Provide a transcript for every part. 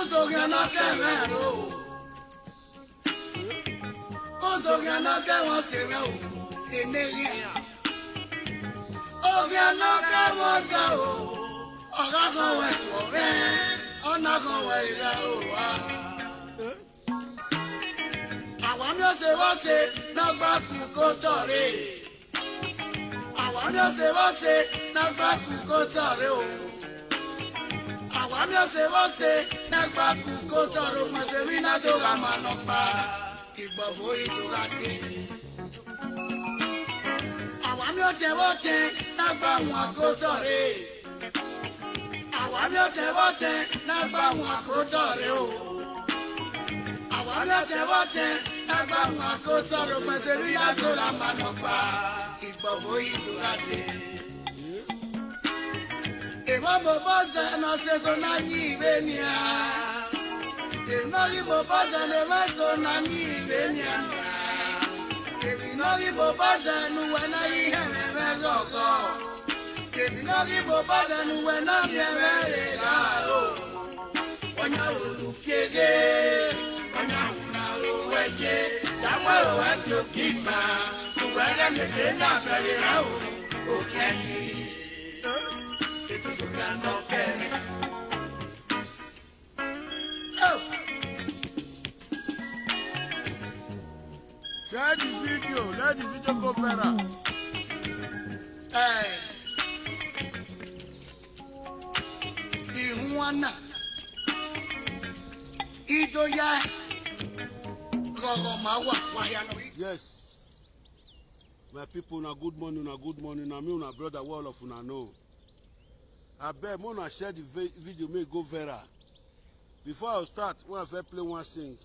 Ozogana kẹrẹ o. Ozogana kẹwọn sèrè o. Eneri. Ogana kẹwọn sẹ o. Ọ̀gá kan wẹ̀ tó rẹ̀. Ọ̀nà kan wẹ̀ ìrẹ̀ o wa. Àwọn mi ò ṣe wọ́n ṣe nágbà kú kó tọ̀rẹ́. Àwọn mi ò ṣe wọ́n ṣe nágbà kú kó tọ̀rẹ́ o. Àwọn mi ò ṣe wọ́n ṣe nágbà kú kó tọ̀rẹ́ o. Mọ̀ṣẹ́ rí náà tó ra màá lọ pa ìgbọ̀fọ̀ ìtura dé. Àwọn mi ò tẹ wọ́n tẹ nágbà wọn kó tọ̀rẹ́. Àwọn mi ò tẹ wọ́n tẹ nágbà wọn kó tọ̀rẹ́ o. Àwọn mi ò tẹ wọ́n tẹ nágbà wọn kó tọ̀rẹ́ o. Mọ̀ṣẹ́ rí náà tó ra màá lọ pa ìgbọ̀fọ̀ ìtura dé. Ìwọ́n mo bọ́ sẹ́nu ṣẹ́sọ náà ní ìwé ni à. Ìnáwó mo bọ́ sẹ́nu mẹ́sọ náà ní ìwé ni à. Ìnáwó mo bọ́ sẹ́nu wẹ̀ náà yí ẹ̀rẹ̀ mẹ́sọ̀kọ̀. Ìnáwó mo bọ́ sẹ́nu wẹ̀ náà bí ẹ̀rẹ̀ lè rà o. Wọ́n yà òòlù kéde, wọ́n yà òòlù àwòwẹ́jẹ. Táwọn òwẹ́ tó kí mà, òwẹ́ lẹ́mẹ̀dẹ́ náà bẹ̀rẹ̀ rà o. Òkè ni. Share the video, let the video go viral. Ihuana Idoya Gogomawa. Yes. My people, na good morning, na good morning. Na me, una brother, all of una know. I beg, wanna share the video, may go viral. Before I start, when I first play one sing,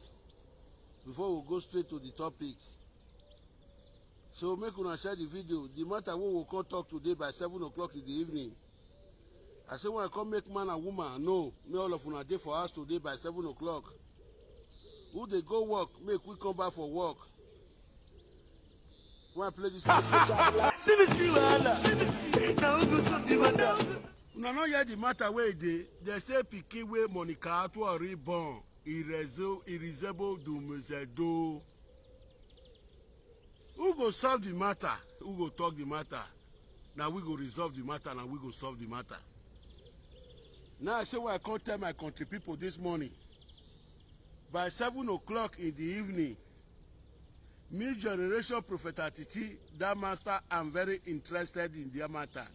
before we go straight to the topic. So make una share the video. The matter we will come talk today by 7 o'clock in the evening. I say when I come make man and woman, no, me all of una dey for us today by 7 o'clock. Who they go work, make we come back for work. When I play this una no hear the matter wey dey. They say pikin wey Monica to reborn irresemble Dumezedo. Who go solve the matter? Who go talk the matter? Now we go resolve the matter. Now we go solve the matter. Now I say when I can't tell my country people this morning, by 7 o'clock in the evening, me generation Prophet Atiti, that master, I'm very interested in their matter.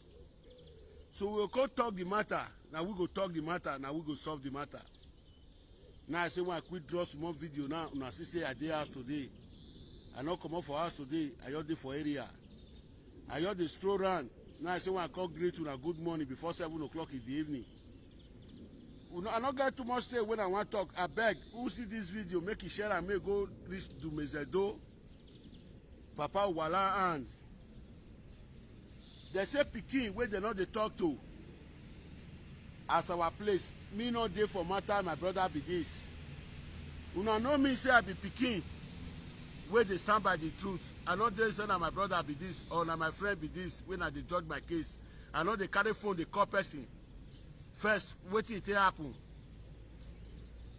So we'll go talk the matter. Now we go talk the matter. Now we go solve the matter. Now I say when I quit draw small video now, I see say I dey house today. I not come up for house today. I just dey for area. I just dey stroll around. Now I say when I call greet una good morning before 7 o'clock in the evening. I not get too much say when I want to talk. I beg who see this video, make it share and make go reach Dumezedo. Papa Wala hand. They say pikin where they know they talk to. As our place, me no dey for matter, my brother be this. Una know me say I be pikin where they stand by the truth. I know they say that my brother be this or na my friend be this when I dey judge my case. I know they carry phone, they call person. First, wetin it happen.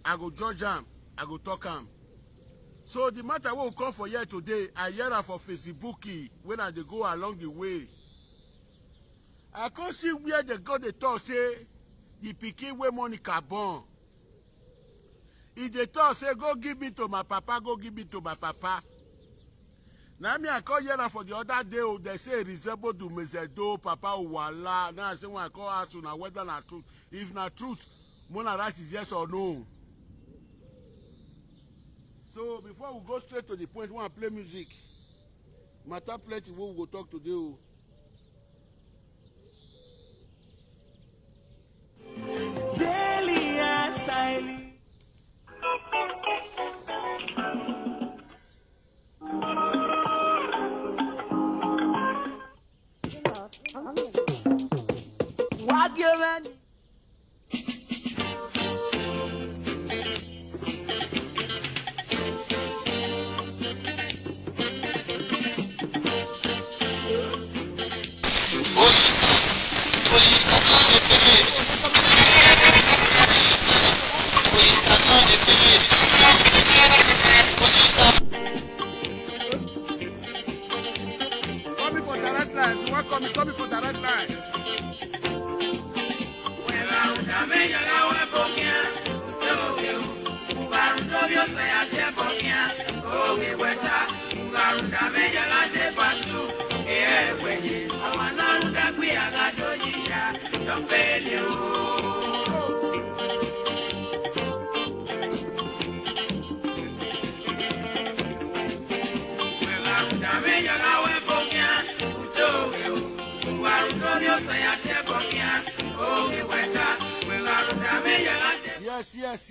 I go judge am, I go talk am. So the matter wey we come for here today, I hear am for Facebook when I dey go along the way. I can't see where they go the talk say the pikin wey Monica born. If they talk say go give me to my papa, go give me to my papa. Now me I call here for the other day, they say resemble Dumezedo, Papa Uwala. Now I say when I call ask una whether na truth. If na truth, Mona write is yes or no. So before we go straight to the point, when I play music, matter plenty we go talk today. Daily asylum. What you ready?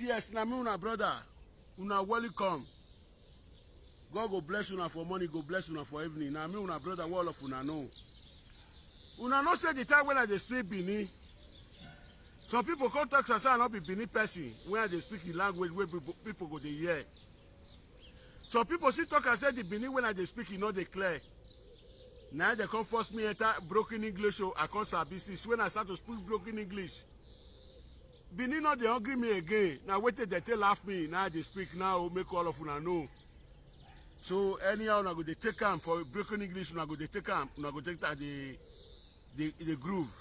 Yes. Na me una brother. Una welcome. God go bless una for money, go bless una for evening. Na me una brother, all of una know. Una know say the time when I dey speak Bini. Some people come talk say I not be Bini person when I dey speak the language where people go dey hear. Some people still talk and say the Bini when I dey speak e no dey clear. Now they come force me enter broken English, so I can't sabi since when I start to speak broken English. Bini not dey hungry me again. Now wait till they tell laugh me. Now they speak now, make all of una know. So anyhow, una go dey take am for broken English. Una go dey take am. Una go take that the groove.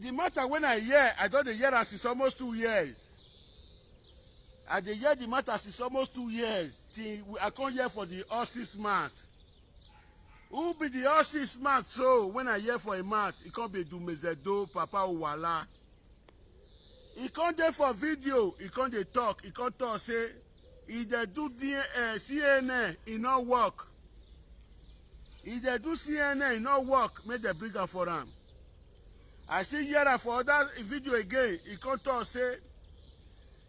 The matter when I hear, I don't hear as it's almost 2 years. I dey hear the matter since almost 2 years. Till I come here for the all 6 months. Who be the all 6 months? So when I hear for a month, it can't be Dumezedo, Papa Uwala. He can't there for video. He can't dey talk. He can't talk. Say he dey do CNN. He not work. He dey do CNN. He not work. Make the bring am for him. I see here for other video again. He can't talk. Say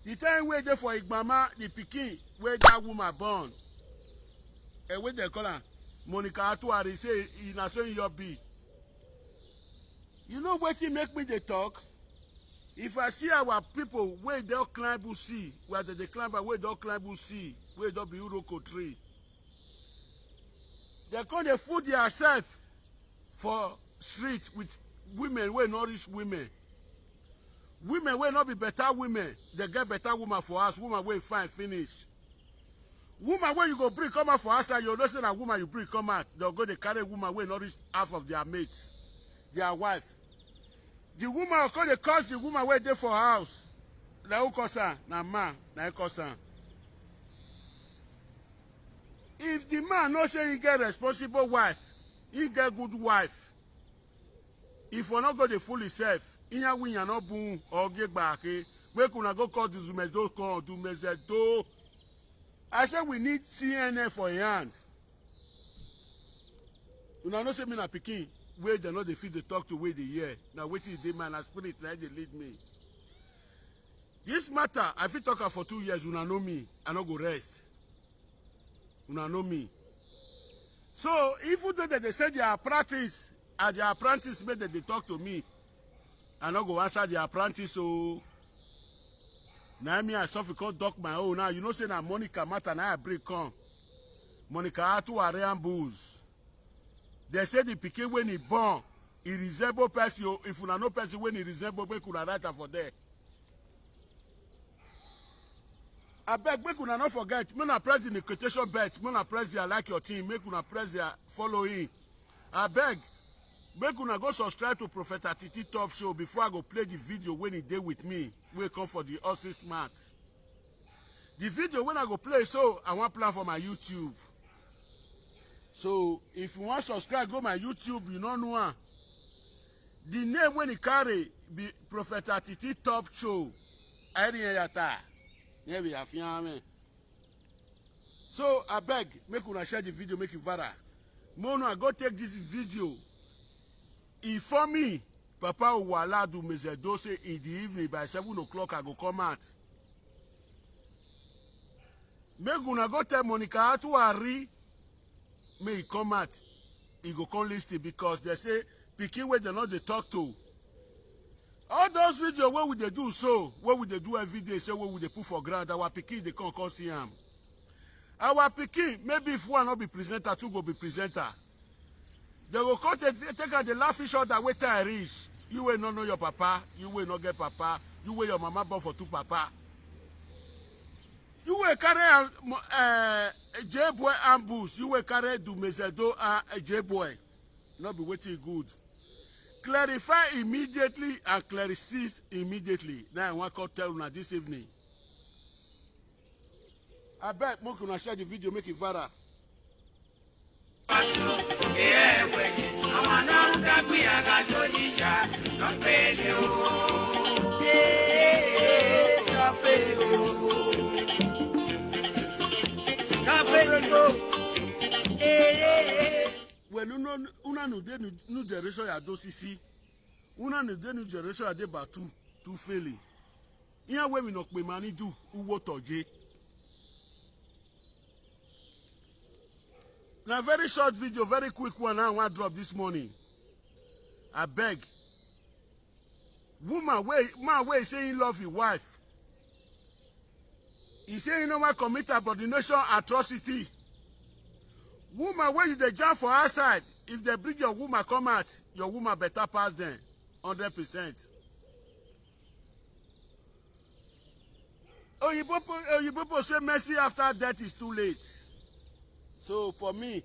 the time wey dey for Igbama, the pikin where that woman born. And what they call her? Monica Atuari say he na so your be. You know what he make me dey talk? If I see our people where they climb see, where they climb where they climb see, where they be Uroko tree. They come dey food themselves for street with women wey nourish women. Women will not be better women. They get better woman for us. Woman will fine finish. Woman where you go bring come out for us and you know say a woman you bring come out. They'll go they carry woman will not reach half of their mates, their wife. The woman will come they cause the woman where they for house. Na who cause her? Na man. Na cause her. If the man no say he get responsible wife, he get good wife. If we not go the fool himself, inya winya no boom or get back, we could go call the Dumezedo call Dumezedo. I said we need CNN for a hand. You know, no say me na pikin, where they not the feed they talk to where they hear. Now wait till the man and spirit like they lead me. This matter, I fit talk for 2 years, una know me, I no go rest. Una know me. So even though they say they are practice, and the apprentice made that they talk to me. I not go answer the apprentice, so now me I suffer can't duck my own. Now you know say na Monica matter now I break come. Monica had 2 Aryan bulls. They say the pikin when he born, he resemble person. If you no person when he resemble, we could write for there. I beg, make una not forget. Me na press the quotation bet. Me na press the like your team. Make una press the following. I beg. Make una go subscribe to Prophet Atiti Top Show before I go play the video when he dey with me. We come for the Aussie Smarts. The video when I go play, so I want plan for my YouTube. So if you want subscribe, go my YouTube. You don't know one. The name when he carry be Prophet Atiti Top Show. I didn't hear that. Yeah, we have so I beg, make una share the video, make it viral. Mono, I go take this video. Inform me, Papa Uwala Dumezedo say in the evening by 7 o'clock I go come out. Make una go tell Monica Atuari, may he come out. He go come listen because they say pikin where they not they talk to. All those videos what would they do so? What would they do every day? Say what would they put for ground? Our pikin they can't come see him. Our pikin maybe if one not be presenter, two go be presenter. They will come take out the laughing shot that wait till I reach. You will not know your papa. You will not get papa. You will your mama born for 2 papa. You will carry J-boy ambush. You will carry Dumezedo J-boy. Not be waiting good. Clarify immediately and clarify immediately. Now I want to tell you this evening. I bet more can share the video, make it viral. When una no de new generation ya do sisi, una no de new generation ya de batu tu failing. Here when we not pay money do uwo toje. Now very short video, very quick one. I want to drop this morning. I beg. Woman, man, where saying love your wife. He say you know what commit abomination atrocity. Woman, where you the jump for outside? If they bring your woman come out, your woman better pass them, 100%. Oh, you people say mercy after death is too late. So for me,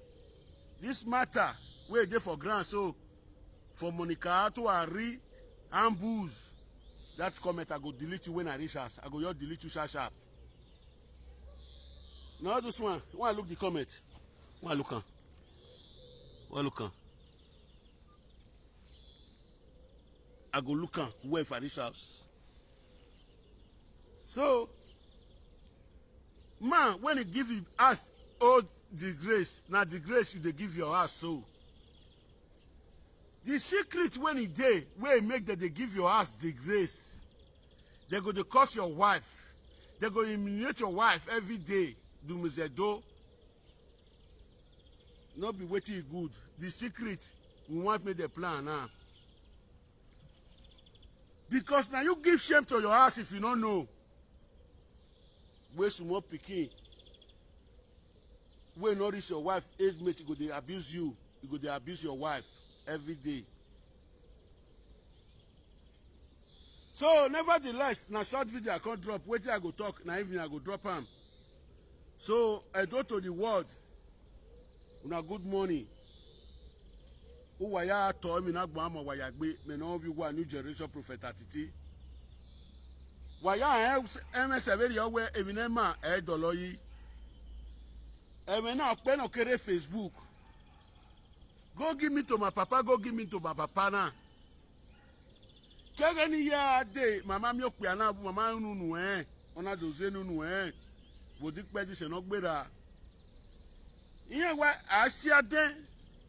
this matter where they for ground. So for Monica to Ari and Booze, that comment I go delete you when I reach us. I go just delete you sharp. Now this one, when I look the comment, when I look on, I go look on where for reach house. So man, when he give you us all the grace, now the grace you they give your ass so. The secret when he day, where he make that they give your ass the grace, they go to curse your wife, they go humiliate your wife every day. Do me say do. Not be waiting good. The secret we want make the plan now. Because now you give shame to your ass if you don't know. Where small pikin, where nourish your wife, age mate, you go they abuse you, you go they abuse your wife every day. So nevertheless, na short video I can't drop. Wait till I go talk. Now evening I go drop am. So I go to the world. Una good morning. Uwaya to me na gba mo waya gbe me no bi wa new generation prophet atiti. Waya MS very owe eminema e doloyi. Na pe no kere Facebook. Go give me to my papa, go give me to my papa na. Kegeni ya de mama mi okpe ana mama nunu ona doze nunu Bodik pe di se no gbera. Iyan wa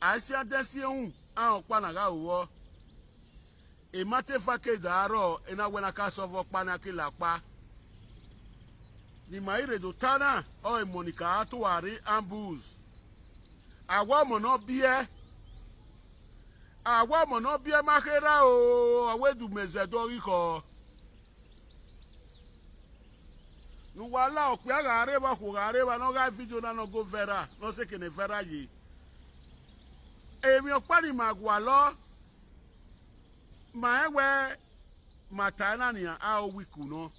asiade si ehun an opa na ga wo. E mate fa ke daro ena wena ka so fo pa na ki la pa. Ni maire do tana o e Monica atuari ambus. Awa mo no bie. Awa mo no bie makera o awedu mezedo iko. Nu wala o pe areba ko areba no ga video na no go vera no se kene vera yi. Emi opa ni magwa lo ma ewe matana ni a o wiku no.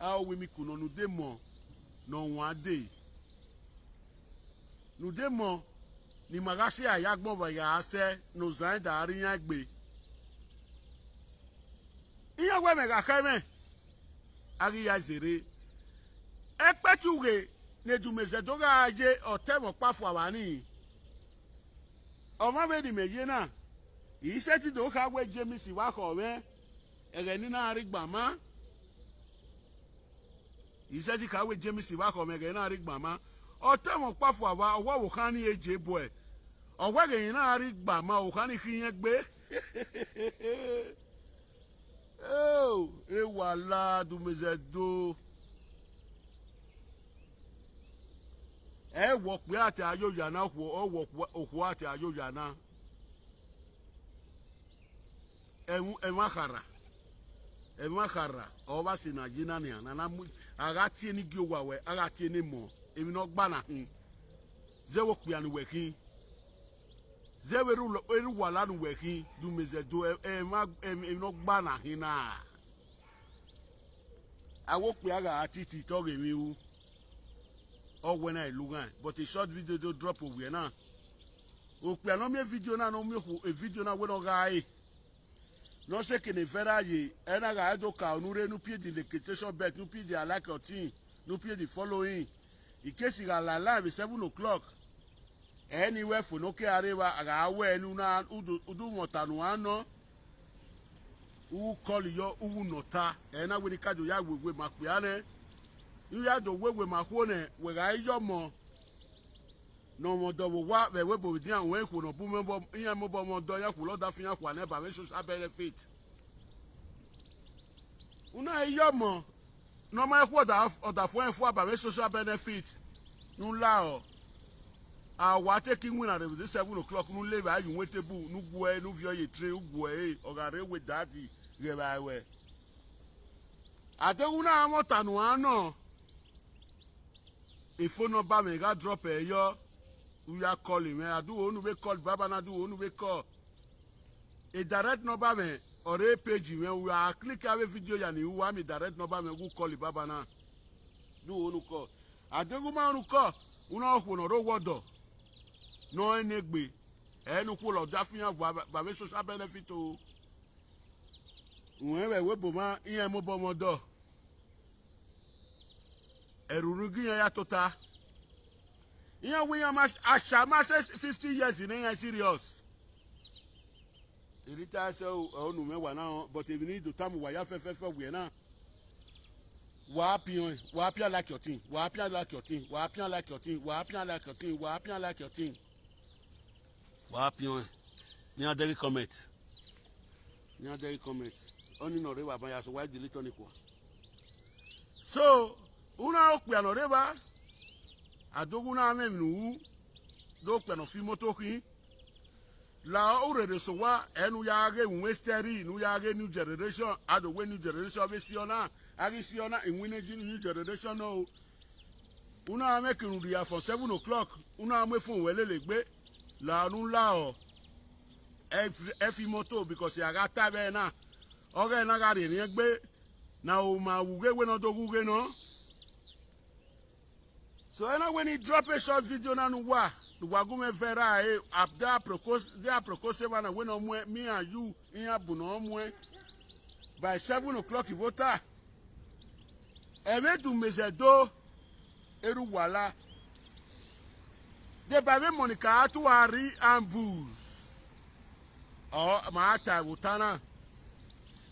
A o wi mi kuno nu demo no one day. Nu demo ni magasi ayagbon ba ya ase no zan da ri yan gbe. Iya we me ga keme. Ari ya zere. Ekpetuge ne du meze do ga aje otemo pafu awani. Oma be di meje na. Ise ti do ka we James wa ko we. Ere ni na ri gbama. Ise ti ka we James wa ko me ere na ri gbama. Otemo pafu awa owo wo kan ni eje bo e. Owo ere na ri gbama o kan ni kiyen gbe. Oh, e wala du meze do. E wo pe ati ayoya na o wo ati ayoya na emakara o ba si na jina ni na mu aga tie ni giowa we aga tie ni mo emi no gba na hin ze wo pe anu we kin ze we ru wala nu we kin du meze do emi no gba na hin na awo pe aga ati ti to ge mi wu. Or when I look at, but a short video do drop over now. O pe no me video na no me a video na we no guy. No se ke ne vera ye, ena ga do ka onure nu pie the location bet nu pie the like your team, nu pie the following, in case you are live at 7 o'clock. Anywhere for no care, I wear Nuna Udu Motanuano. Who call you Unota, and I will catch you with Maquiane. You had the way with Mahone, where I yomo. No more double what the web with young way who no boom in mobile Mondoya who load off in one never mentions a benefit. Una yomo. No matter what of the phone for by social benefit. No lao. Our taking winner at 7 o'clock. No live. You wait a boo. No go. No view a tree. Go. Or go with daddy. Give away. I don't know what Tanuano. If phone number me got drop a yo. We are calling me. I do only we call Baba. I do only we call. A direct number me. Or a page when we are click every video and you want me direct number me go call it Baba na. Do onu call. I don't go man call. Una who no rodo. No enegbe. Enu ko lo dafia ba me social benefit o. Unwe we boma iyan mo bomo do. Erurugi ya tota. Iyan we am ashama 50 years in Nigeria serious. It is so no me now, but if you need to tell me why you we now. Wapia like your thing, wapia like your thing, wapia like your thing, wapia like your thing, wapia like your thing. Wapia. Nya daily comment. Nya daily comment. Only no reba by so why delete on equal. So, una okpia no reba. Adoguna amenu. Do okpia no fi motoki. La already so what enu yage westeri nu yage new generation ado we new generation be siona agi siona in winning new generation no una make nuria from 7 o'clock una me phone welelegbe la nu la o every moto because ya ga tabe na oge na ga ri egbe na o ma wuge we no do wuge no so when he drop a short video na nu wa the wagume vera up there propose when me and you in abuno by 7 o'clock vota eme du mezedo eru wala de babe monica atu ari ambush oh maata wutana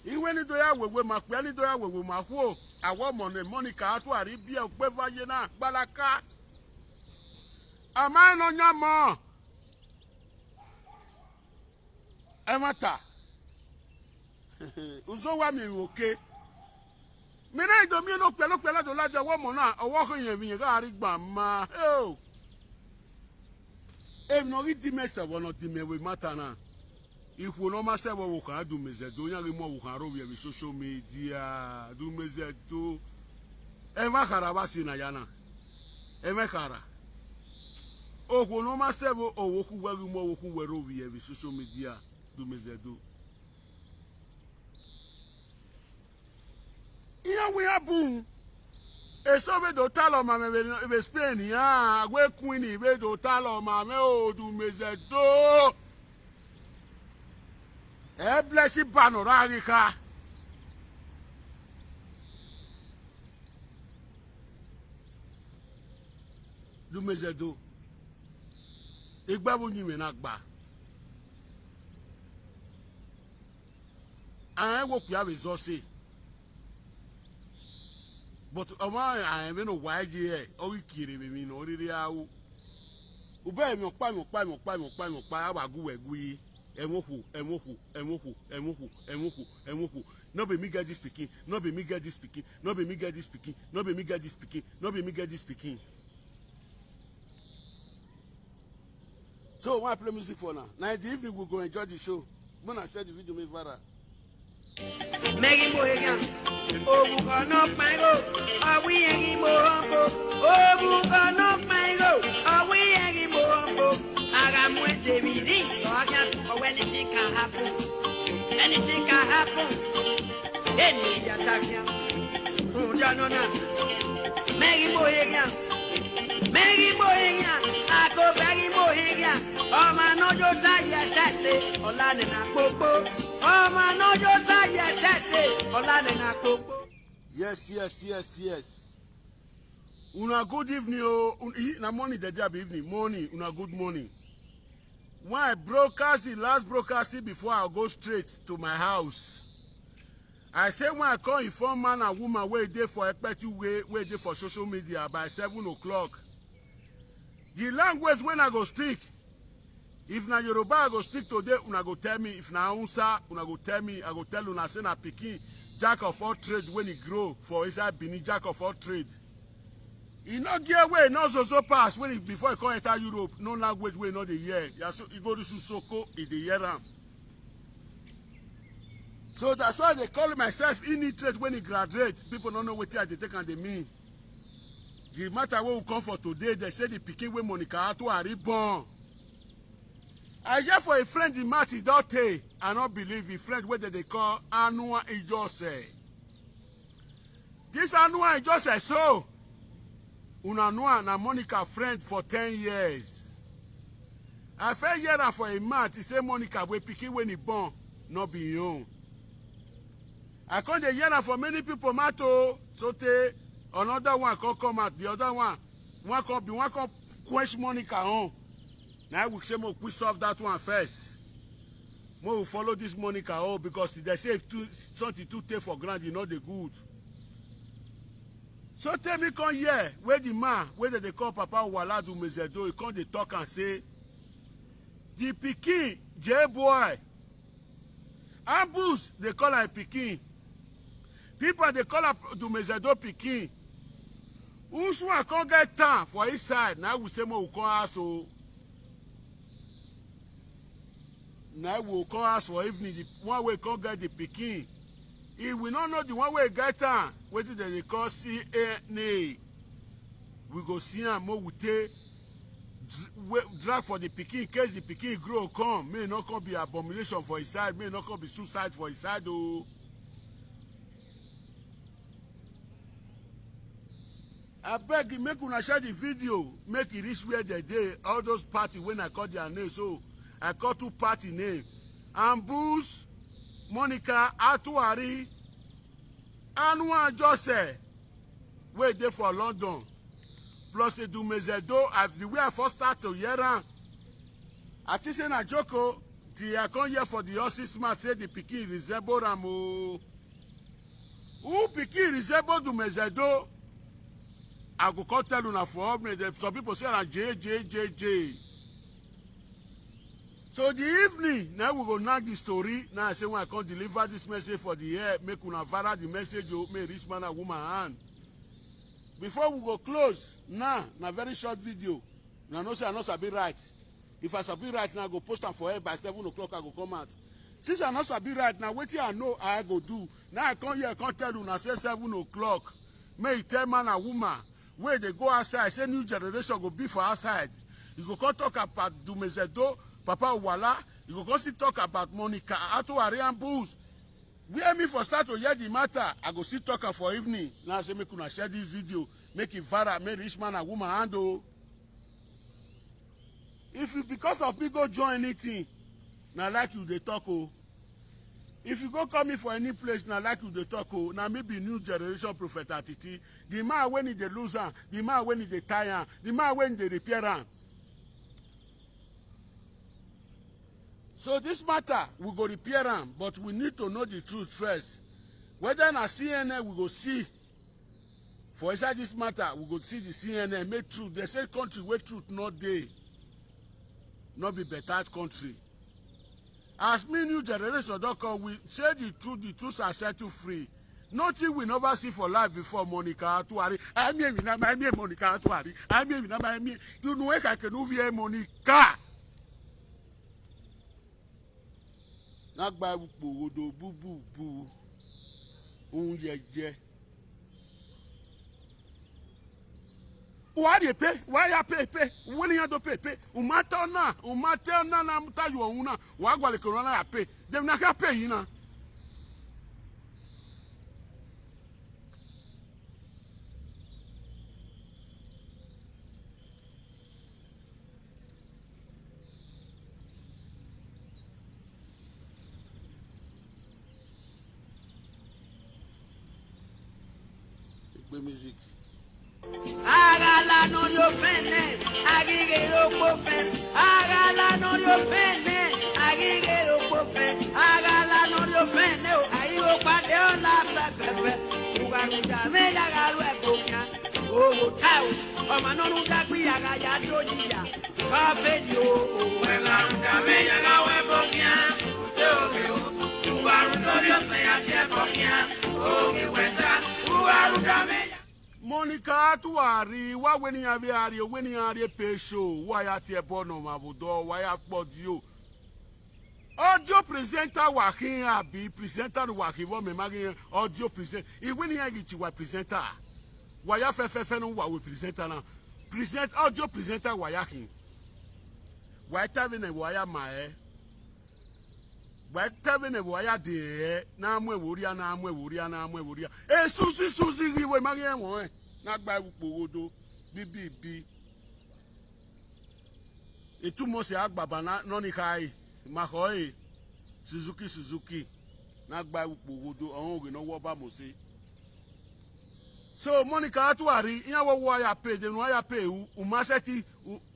iwe ni do ya wewe makpe ni do ya wewe mahuo awo monica atu ari bia ogbefa ye na gbalaka. Amai no nyamo. Emata. Uzo wa mi okay. Mi na ido mi no pele do laje wo mo na owo ko yen mi ga ri gba ma. Oh. E no ri di mese wo no di me we mata na. Iku no ma se wo kan du meze do yan ri mo wo kan ro wi social media du meze do. E ma kara ba si na yana. E me kara. Oh, no ma sebo o woku weru mo woku weru vi every social media do mezedo. Iya we abun. E so be do talo ma me be Spain ya, we queen be do talo ma me o do mezedo. E blessi panoramica. Do mezedo. Igba bu nyime na gba an wo pia resource but oma an me no why here o kire me no riri awu ube mi opa abagu wegu yi emohu no be me get this speaking no be me get this speaking no be me get this speaking no be me get this speaking no be me get this speaking. So why play music for now? Now in the evening we'll go enjoy the show. I'm gonna share the video me viral. Megi Mohegan, Obu Kanok Mango, are we any more? Obu Kanok Mango, are we any more? I am with David, so I can't or anything can happen. Anything can happen. Any attack, who don't know. Megi Mohegan, I go Megi Mohegan. Oh man, no just yes, I say, Olane na popo. Oh man, no just yes, I say, Olane na popo. Yes. Una good evening, oh. Na morning the day be evening. Morning, una good morning. When I broadcast the last broadcasting before I go straight to my house, I say when I call inform man and woman wey dey for Ekpetu wey dey for social media by 7 o'clock. The language when I go speak, if na Yoruba I go speak today, una go tell me. If na Hausa, una go tell me. I go tell una say na pikin jack of all trade when he grow for inside Benin, jack of all trade. He no get way, no so pass when he before he come enter Europe. No language wey no dey hear. He go to Soko, he dey hear am. So that's why they call myself illiterate when he graduate. People don't know what they take and they mean. The matter wey we come for today, they say the pikin wey Monica Atuari born. I hear for a friend the match he don't take. I don't believe a friend whether they call Anua Ijose. This Anua Ijose so. Una know na Monica friend for 10 years. I felt hear that for a month. He say Monica we pikin when he born, not be your own. I can't hear that for many people matter. So te another one come out. The other one come quench Monica on. Now we say we solve that one first. We will follow this Monica home because they say if something too take for granted, you know the good. So tell me come here, where the man, where they call Papa Waladu Mezedo, he come they talk and say, the pikin, J-boy, ambush, they call her pikin. People, they call her Dumezedo pikin. Who's one can't get time for his side? Now we say, we come ask, so now we come ask for evening, the one way can't get the pikin. If we don't know the one way get time, what did they call CNA? We go see him more with drag for the pikin in case the pikin grow come. May not come be abomination for his side, may not come be suicide for his side. Oh. I beg you, make una share the video, make it reach where they dey. All those parties when I call their name, so I call 2 party name. Ambush, Monica Atuari, Anua Jose, wey dey for London, plus Edumezedo. The way I first start to hear am, I think say na joko. Till I come here for the horses man say the pikin resemble am o. Who pikin resemble Edumezedo? I go come tell una for me. Some people say na J. So the evening, now we go knock the story. Now I say when I come deliver this message for the air, make una viral the message, may reach man and woman hand. Before we go close, now, na very short video. Now no say I not sabi right. If I sabi right now, I go post am for air by 7 o'clock, I go come out. Since I not sabi right now, wetin I know I go do. Now I come here, I come tell una say 7 o'clock. May you tell man and woman, where they go outside, say new generation go be for outside. You go come talk about Dumezedo, Papa Wala, you go come see talk about Monica Atuari and Bulls. Where me for start to hear the matter, I go see talk for evening. Now I say make una share this video, make it viral, make rich man and woman handle. If you because of me go join anything, now like you they talk oh. If you go call me for any place, now like you they talk oh, now maybe new generation prophet attitude. The man when he they lose am, the man when he they tie am, the man when they repair am. So this matter, we go repair am, but we need to know the truth first. Whether na CNN we go see. For inside this matter, we go see the CNN make truth. They say country where truth not dey, not be better country. As me new generation don't come, we say the truth shall set you free. Nothing we never see for life before Monica Atuari. I mean Monica Atuari. I mean, you know I can hear Monica. Nagba wodo bubu unyeje. Why they pay? Why you pay? When you do pay? Umata na muta you una. Wagwa le corona ya pay. Dem na ka pay you na. The music. Agala no yo fene, agigero pofen. Agala no yo fene, agigero pofen. Agala no yo fene, ayo padeo la pepe. Ugaruja me yagaru ebonya. Oh tau, o manonu dagbi agaya dojiya. Fa fedio, ugaruja me yagaru ebonya. Ugaruja yo se ya ebonya. Oh mi weta, ugaruja me. Monica Tuari, why when you have a when you are a pay show, why at your bono mabudo, why I bought you? Audio presenter working be presenter working for me, making audio present. If when you get you a presenter, why I fe no what we presenter now? Present audio presenter wayaking. Why telling a wire my why telling a wire de na mwe wuria na mwe wuria na mwe wuria. Eh Susie we making one. Nagba Wodo, BBB. Et tout le monde s'est agbaba non ikai, Mahoi, Suzuki, Nagba Wodo, on no waba mose. So Monica Atuari, in our wire pay, the wire pay, Umaseti,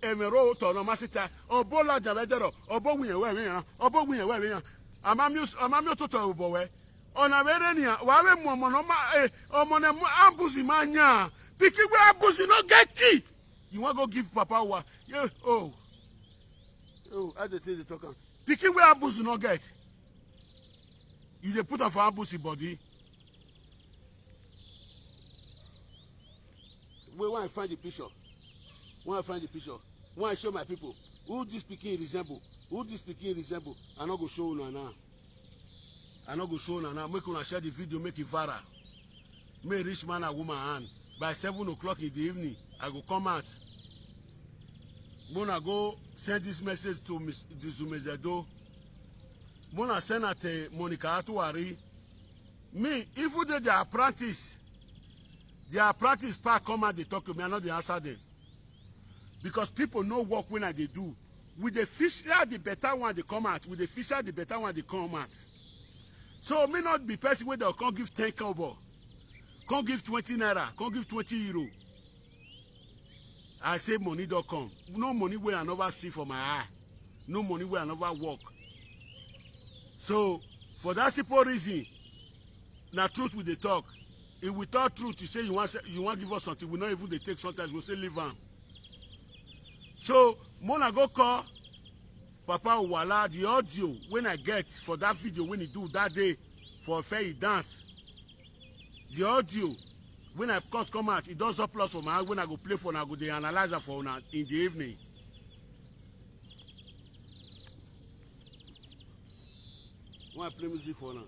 Emero, Tono Masita, or Bola Javedero, or Bowing away, or Bowing away. Amamio Toto Bowe. On a verenia, why Monoma, Monam Ambusi Mania, Picky where Ambusi no get tea. You want to go give Papa what? Yeah, oh, I did the talk. Picky where Ambusi no get. You they put on for Ambusi body. Where want to find the picture? Want to find the picture? Want to show my people who this Picky resemble? Who this Picky resemble? I'm not going to show you now. I no go show now. Make una share the video, make it viral. May rich man and woman hand. By 7 o'clock in the evening, I go come out. Mona go send this message to Miss Zumezedo. Mona send it to Monica Atuari. Me, if they apprentice part come out, they talk to me, I know the answer them. Because people know work when they do. With the fisher, the better one they come out. With the fisher, the better one they come out. So may not be person where they can't give 10 kobo, can't give 20 naira, can't give 20 euro. I say money don't come. No money where I never see for my eye. No money where I never work. So for that simple reason, na truth with the talk. If we talk truth, you say you want give us something, we not even they take sometimes, we say leave on. So Mona go call Papa Wala, the audio when I get for that video when he do that day for a fair dance. The audio when I come out, it does upload for my when I go play for now, I go they analyze it for now in the evening. Why play music for now?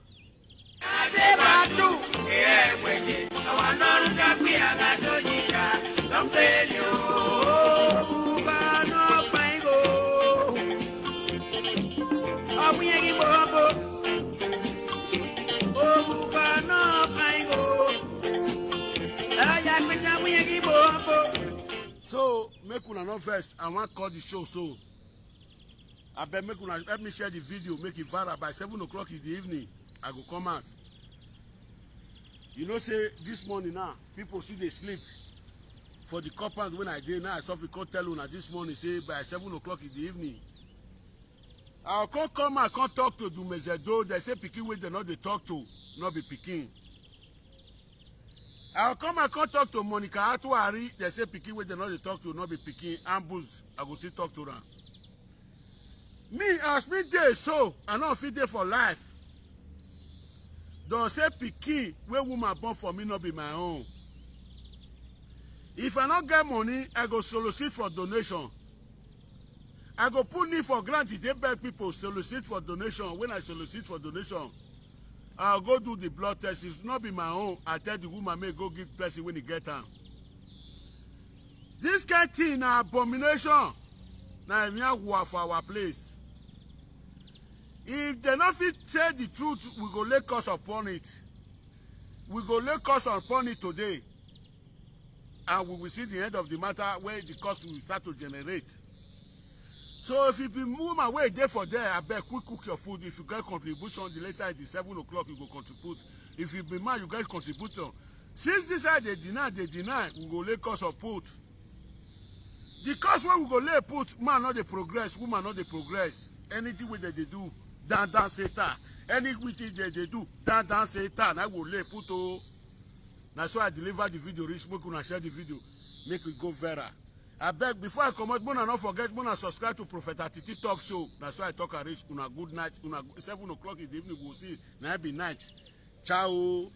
So make una no verse. I want to call the show so. I bet make una help me share the video, make it viral by 7 o'clock in the evening. I go come out. You know, say this morning now, people see they sleep. For the compound when I did now, I saw if can't tell you now this morning, say by 7 o'clock in the evening. I can't come out, I can't talk to Dumezedo. They say Pikin where they not they talk to, not be Pikin. I'll come and can't talk to Monica Atuari. They say Pikin where they not they talk to, not be Pikin. Ambush, I go see talk to them. Me, as me there, so I not fit there for life. Don't say Pikin where woman born for me not be my own. If I not get money, I go solicit for donation. I go put me for granted. They beg people solicit for donation. When I solicit for donation, I'll go do the blood test. If not be my own, I tell the woman may go give person when he get time. This kind of thing na abomination. Now we are for our place. If they not fit say the truth, we go lay curse upon it. We go lay curse upon it today. And we will see the end of the matter where the cost will start to generate. So if you be move away there for there, I beg quick cook your food. If you get contribution, the later it is 7 o'clock you go contribute. If you be man, you get contribution. Since this side they deny, we go lay cause of put. The cause where we go lay put, man not the progress, woman not the progress. Anything with they do, dan Satan. Anything they do, dan Satan. I will lay put. Oh. Now so I deliver the video, reach me, and share the video, make it go viral. I beg before I come out, not forget, subscribe to Prophet Atiti Top Show. That's why I talk and reach. Una good night. 7 o'clock in the evening, we'll see. Now be night. Ciao.